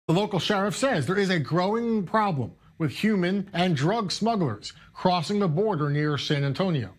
The local sheriff says there is a growing problem with human and drug smugglers crossing the border near San Antonio.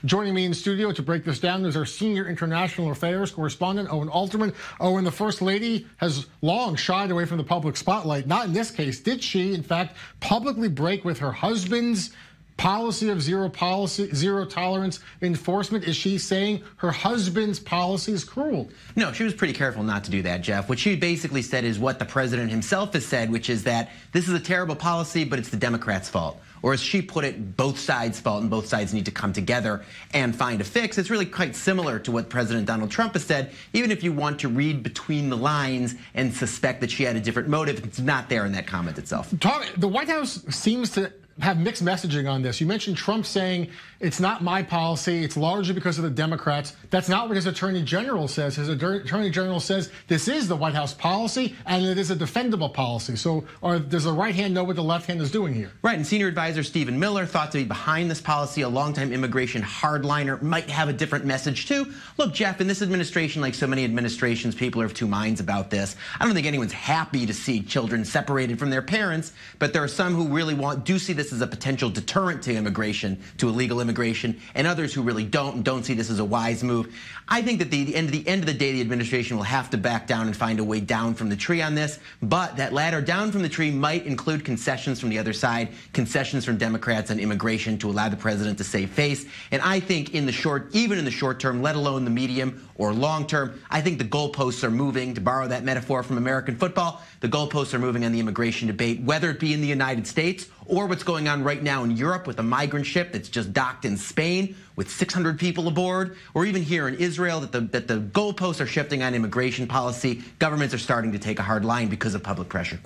Joining me in studio to break this down is our senior international affairs correspondent, Owen Alterman. Owen, the First Lady has long shied away from the public spotlight. Not in this case. Did she, in fact, publicly break with her husband's policy of zero tolerance enforcement? Is she saying her husband's policy is cruel? No, she was pretty careful not to do that, Jeff. What she basically said is what the president himself has said, which is that this is a terrible policy, but it's the Democrats' fault. Or as she put it, both sides' fault, and both sides need to come together and find a fix. It's really quite similar to what President Donald Trump has said, even if you want to read between the lines and suspect that she had a different motive. It's not there in that comment itself. The White House seems to have mixed messaging on this. You mentioned Trump saying it's not my policy, it's largely because of the Democrats. That's not what his attorney general says. His attorney general says this is the White House policy and it is a defendable policy. So does the right hand know what the left hand is doing here? Right, and senior advisor Stephen Miller, thought to be behind this policy, a longtime immigration hardliner, might have a different message too. Look, Jeff, in this administration, like so many administrations, people are of two minds about this. I don't think anyone's happy to see children separated from their parents, but there are some who really do see this as a potential deterrent to immigration, to illegal immigration, and others who really don't see this as a wise move. I think that the end of the day, the administration will have to back down and find a way down from the tree on this, but that ladder down from the tree might include concessions from the other side, concessions from Democrats on immigration to allow the president to save face. And I think even in the short term, let alone the medium or long term, I think the goalposts are moving, to borrow that metaphor from American football. The goalposts are moving on the immigration debate, whether it be in the United States or what's going on right now in Europe with a migrant ship that's just docked in Spain with 600 people aboard, or even here in Israel, that the goalposts are shifting on immigration policy. Governments are starting to take a hard line because of public pressure.